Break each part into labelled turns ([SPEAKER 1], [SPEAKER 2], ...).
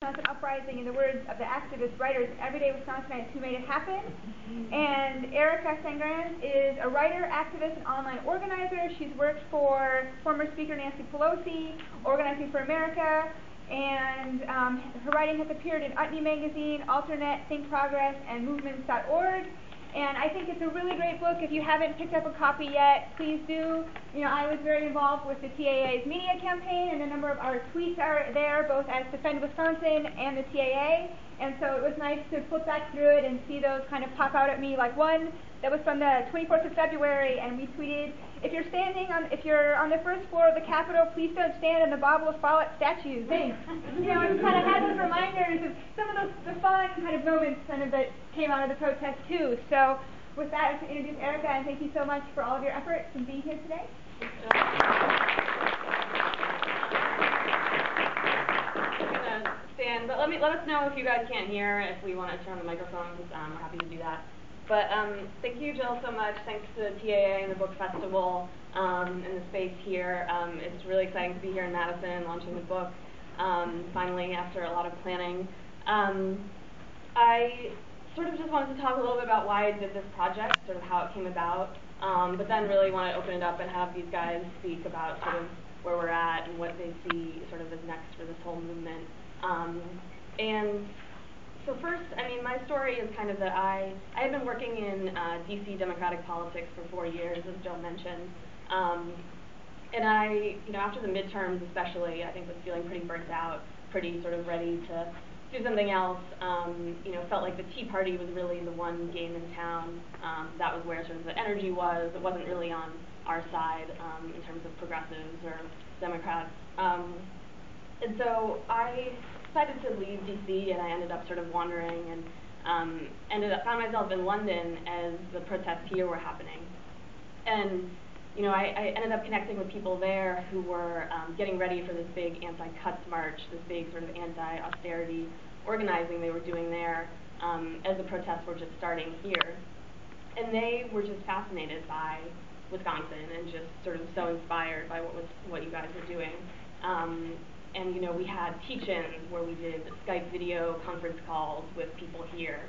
[SPEAKER 1] Wisconsin uprising, in the words of the activist writers, everyday Wisconsinites who made it happen. And Erica Sagrans is a writer, activist, and online organizer. She's worked for former Speaker Nancy Pelosi, Organizing for America, and her writing has appeared in Utne Magazine, Alternet, Think Progress, and Movements.org. And I think it's a really great book. If you haven't picked up a copy yet, please do. You know, I was very involved with the TAA's media campaign, and a number of our tweets are there, both as Defend Wisconsin and the TAA. And so it was nice to flip back through it and see those kind of pop out at me. Like one that was from the 24th of February, and we tweeted, if you're on the first floor of the Capitol, please don't stand on the Bobble of Follett statues. Thanks. You know, it kind of had those reminders of some of the fun kind of moments kind of that came out of the protest too. So with that, I'd like to introduce Erica, and thank you so much for all of your efforts in being here today.
[SPEAKER 2] I'm going to stand, but let us know if you guys can't hear, if we want to turn on the microphones. We're happy to do that. But thank you, Jill, so much. Thanks to the TAA and the Book Festival and the space here. It's really exciting to be here in Madison launching the book, finally, after a lot of planning. I sort of just wanted to talk a little bit about why I did this project, sort of how it came about, but then really want to open it up and have these guys speak about sort of where we're at and what they see sort of as next for this whole movement. And so first, I mean, my story is kind of that I had been working in DC Democratic politics for 4 years, as Jill mentioned. And I, you know, after the midterms especially, I think was feeling pretty burnt out, pretty sort of ready to do something else. You know, felt like the Tea Party was really the one game in town. That was where sort of the energy was. It wasn't really on our side in terms of progressives or Democrats. And so I decided to leave DC, and I ended up sort of wandering and found myself in London as the protests here were happening. And you know, I ended up connecting with people there who were getting ready for this big anti-cuts march, this big sort of anti-austerity organizing they were doing there as the protests were just starting here. And they were just fascinated by Wisconsin and just sort of so inspired by what you guys were doing. And you know, we had teach-ins where we did Skype video conference calls with people here.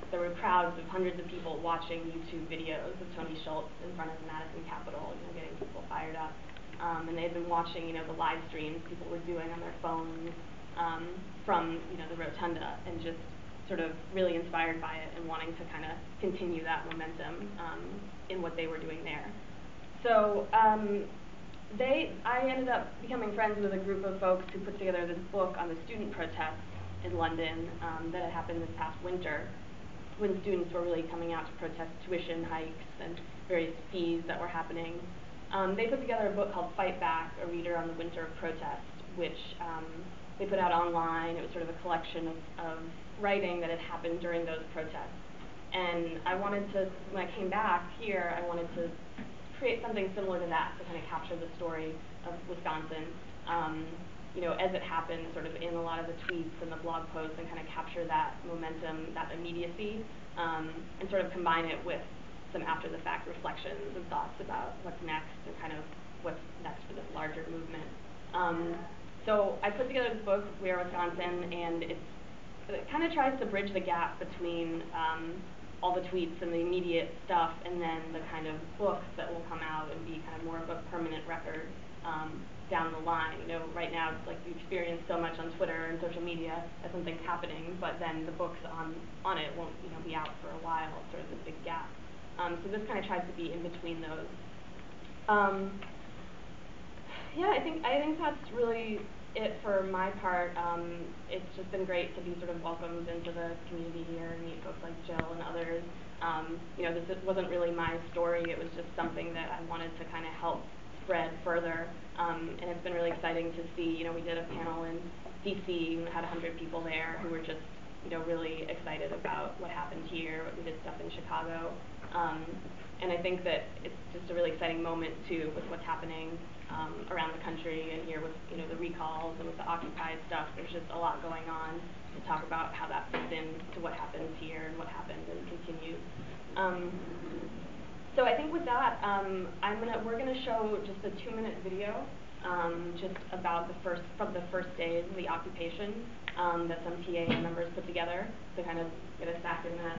[SPEAKER 2] There were crowds of hundreds of people watching YouTube videos of Tony Schultz in front of the Madison Capitol, you know, getting people fired up. And they had been watching, you know, the live streams people were doing on their phones from, you know, the rotunda, and just sort of really inspired by it and wanting to kind of continue that momentum in what they were doing there. So I ended up becoming friends with a group of folks who put together this book on the student protests in London that had happened this past winter, when students were really coming out to protest tuition hikes and various fees that were happening. They put together a book called Fight Back, A Reader on the Winter of Protest, which they put out online. It was sort of a collection of writing that had happened during those protests. And I wanted to, when I came back here, I wanted to create something similar to that, to kind of capture the story of Wisconsin, you know, as it happened, sort of in a lot of the tweets and the blog posts, and kind of capture that momentum, that immediacy, and sort of combine it with some after-the-fact reflections and thoughts about what's next and kind of what's next for this larger movement. So I put together this book, We Are Wisconsin, and it kind of tries to bridge the gap between all the tweets and the immediate stuff, and then the kind of books that will come out and be kind of more of a permanent record down the line. You know, right now it's like you experience so much on Twitter and social media that something's happening, but then the books on it won't, you know, be out for a while. It's sort of this big gap. So this kind of tries to be in between those. Yeah, I think that's really it for my part. It's just been great to be sort of welcomed into the community here and meet folks like Jill and others. You know, this wasn't really my story. It was just something that I wanted to kind of help spread further. And it's been really exciting to see. You know, we did a panel in DC and had 100 people there who were just, you know, really excited about what happened here. We did stuff in Chicago. And I think that it's just a really exciting moment too with what's happening around the country, and here with, you know, the recalls and with the Occupy stuff. There's just a lot going on to talk about how that fits into what happens here and what happened and continues. So I think with that, we're gonna show just a 2-minute video just about from the first days of the occupation that some TA members put together to kind of get us back in that